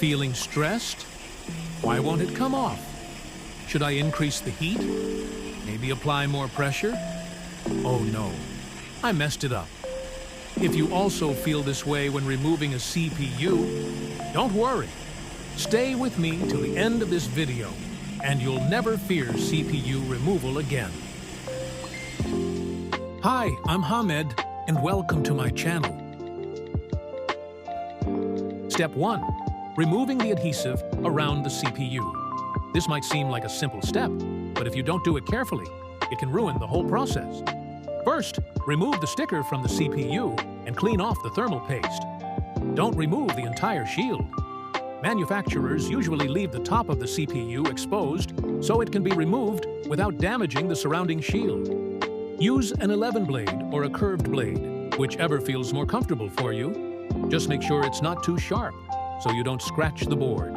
Feeling stressed? Why won't it come off? Should I increase the heat? Maybe apply more pressure? Oh no, I messed it up. If you also feel this way when removing a CPU, don't worry. Stay with me till the end of this video, and you'll never fear CPU removal again. Hi, I'm Hamed, and welcome to my channel. Step 1. Removing the adhesive around the CPU. This might seem like a simple step, but if you don't do it carefully, it can ruin the whole process. First, remove the sticker from the CPU and clean off the thermal paste. Don't remove the entire shield. Manufacturers usually leave the top of the CPU exposed so it can be removed without damaging the surrounding shield. Use an 11 blade or a curved blade, whichever feels more comfortable for you. Just make sure it's not too sharp so you don't scratch the board.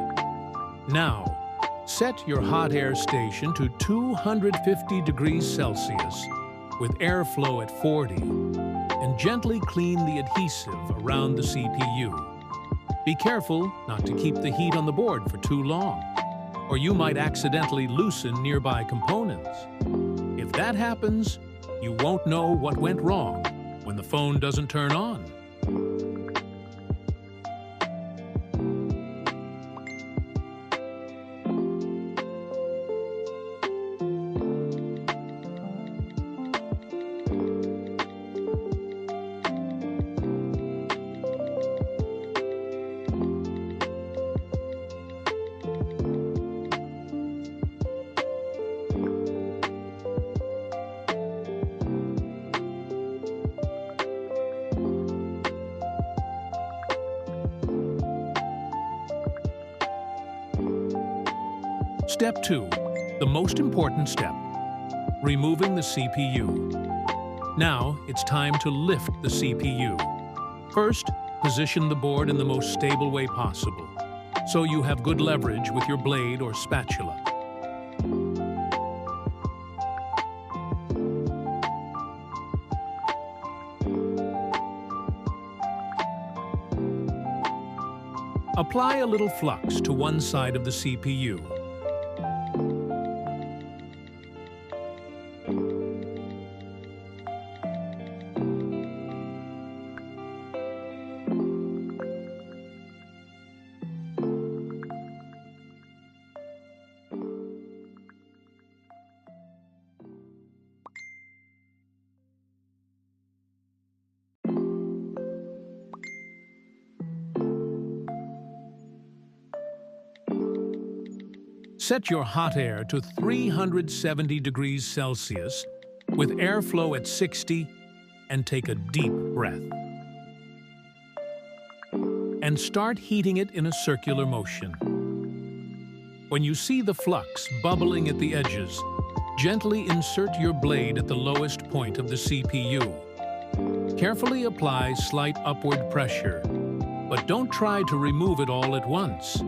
Now, set your hot air station to 250 degrees Celsius with airflow at 40 and gently clean the adhesive around the CPU. Be careful not to keep the heat on the board for too long, or you might accidentally loosen nearby components. If that happens, you won't know what went wrong when the phone doesn't turn on. Step 2, the most important step, removing the CPU. Now it's time to lift the CPU. First, position the board in the most stable way possible, so you have good leverage with your blade or spatula. Apply a little flux to one side of the CPU. Set your hot air to 370 degrees Celsius with airflow at 60 and take a deep breath. And start heating it in a circular motion. When you see the flux bubbling at the edges, gently insert your blade at the lowest point of the CPU. Carefully apply slight upward pressure, but don't try to remove it all at once.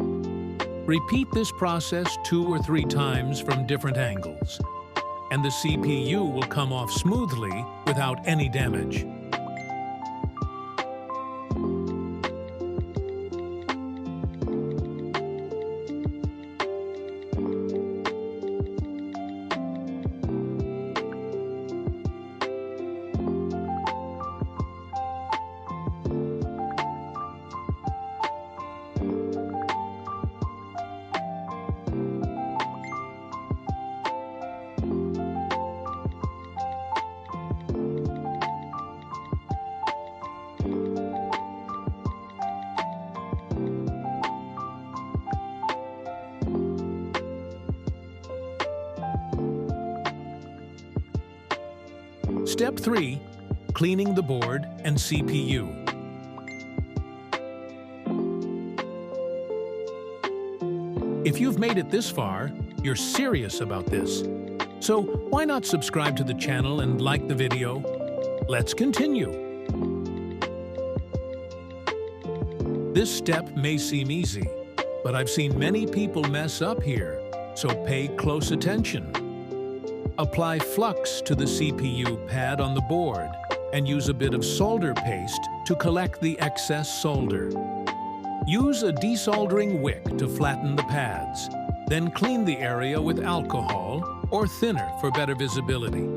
Repeat this process 2 or 3 times from different angles, and the CPU will come off smoothly without any damage. Step 3. Cleaning the board and CPU. If you've made it this far, you're serious about this. So why not subscribe to the channel and like the video? Let's continue. This step may seem easy, but I've seen many people mess up here, so pay close attention. Apply flux to the CPU pad on the board and use a bit of solder paste to collect the excess solder. Use a desoldering wick to flatten the pads. Then clean the area with alcohol or thinner for better visibility.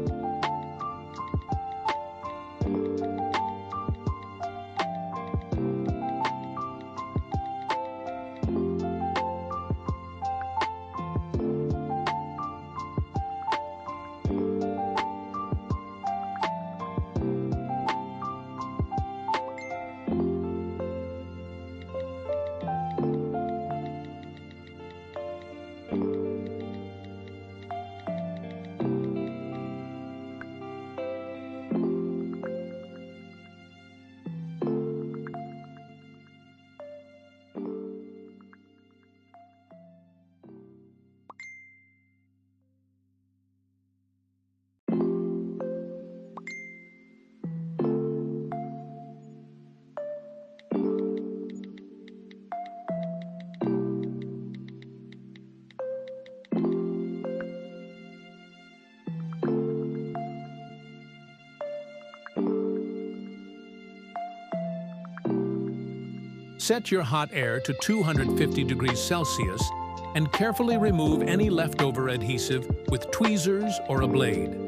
Set your hot air to 250 degrees Celsius and carefully remove any leftover adhesive with tweezers or a blade.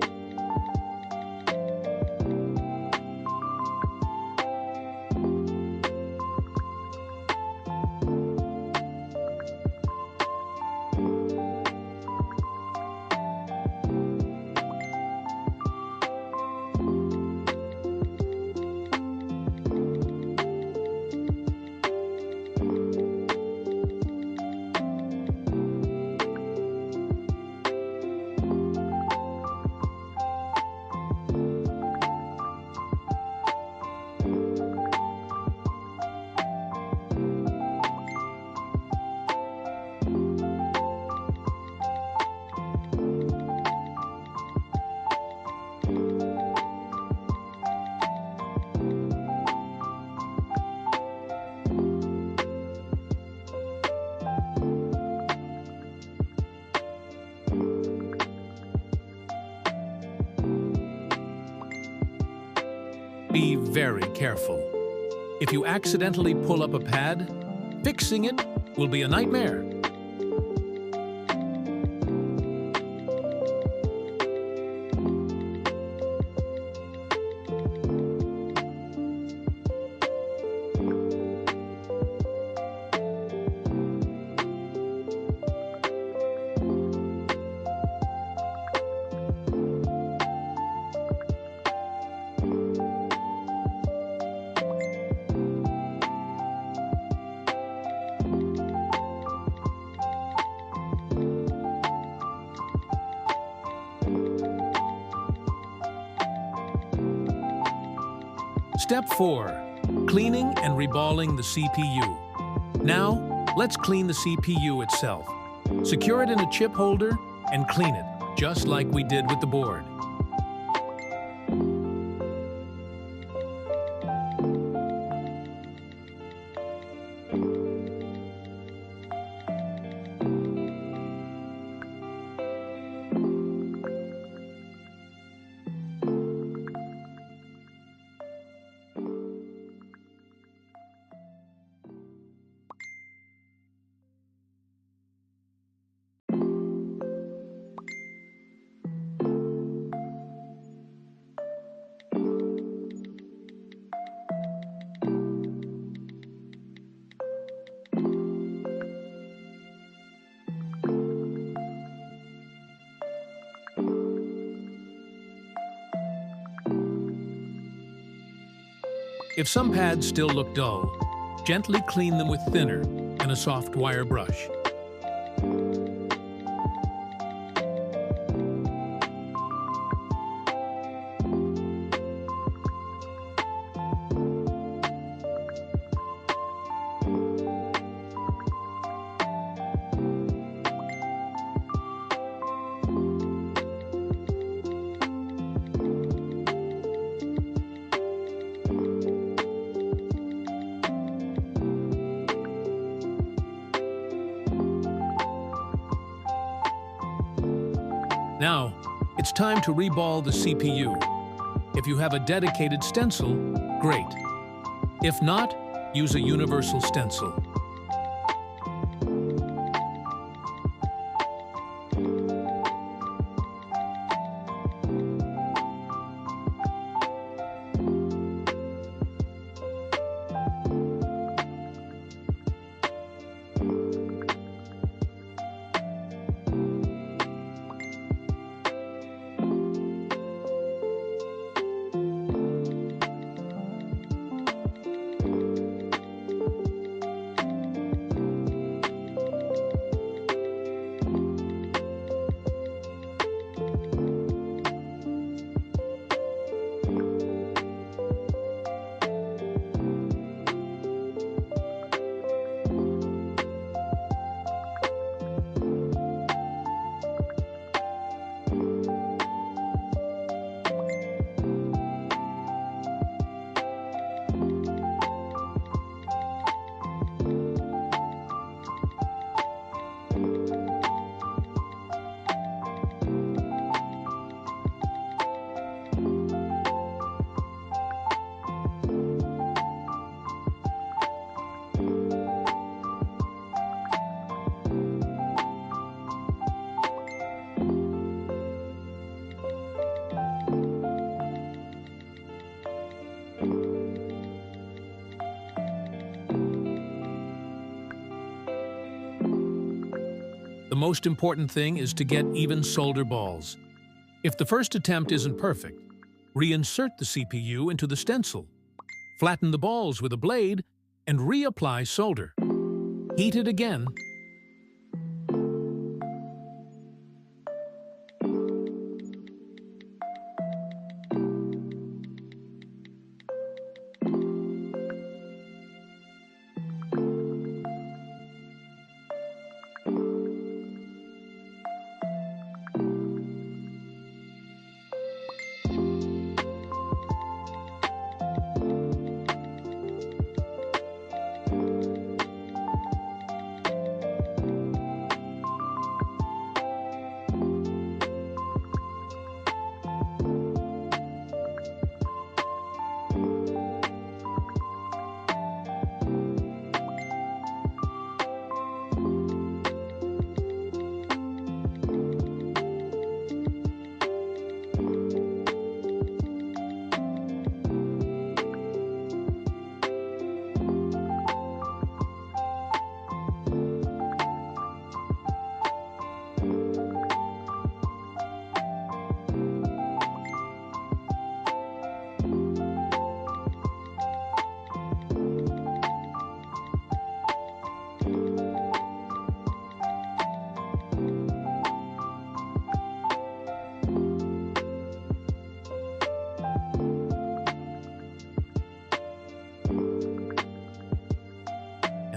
Be very careful. If you accidentally pull up a pad, fixing it will be a nightmare. Step 4. Cleaning and reballing the CPU. Now, let's clean the CPU itself. Secure it in a chip holder and clean it, just like we did with the board. If some pads still look dull, gently clean them with thinner and a soft wire brush. Now, it's time to reball the CPU. If you have a dedicated stencil, great. If not, use a universal stencil. The most important thing is to get even solder balls. If the first attempt isn't perfect, reinsert the CPU into the stencil. Flatten the balls with a blade and reapply solder. Heat it again.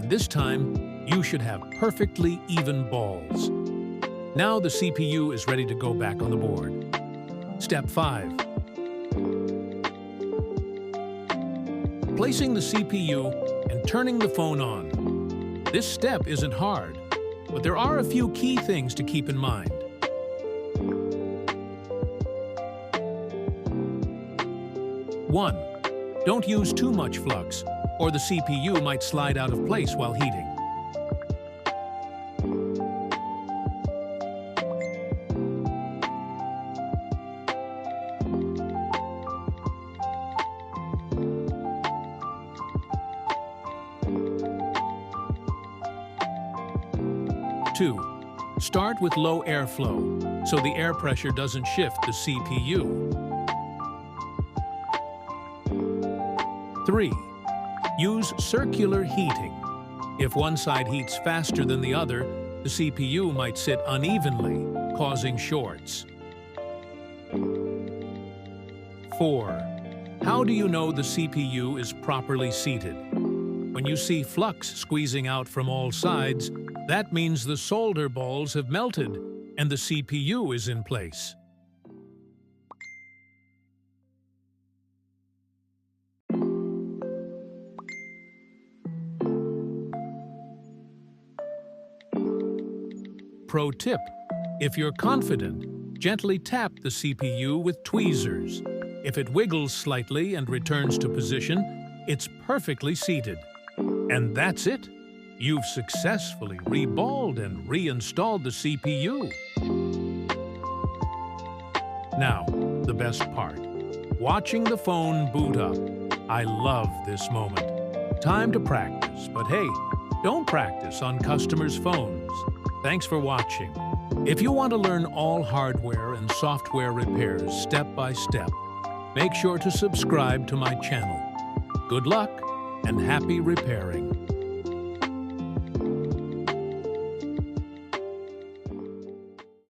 This time, you should have perfectly even balls. Now the CPU is ready to go back on the board. Step 5. Placing the CPU and turning the phone on. This step isn't hard, but there are a few key things to keep in mind. 1. Don't use too much flux, or the CPU might slide out of place while heating. 2. Start with low airflow, so the air pressure doesn't shift the CPU. 3. Use circular heating. If one side heats faster than the other, the CPU might sit unevenly, causing shorts. 4. How do you know the CPU is properly seated? When you see flux squeezing out from all sides, that means the solder balls have melted and the CPU is in place. Pro tip: if you're confident, gently tap the CPU with tweezers. If it wiggles slightly and returns to position, it's perfectly seated. And that's it. You've successfully reballed and reinstalled the CPU. Now, the best part. Watching the phone boot up. I love this moment. Time to practice, but hey, don't practice on customers' phones. Thanks for watching. If you want to learn all hardware and software repairs step by step, make sure to subscribe to my channel. Good luck and happy repairing.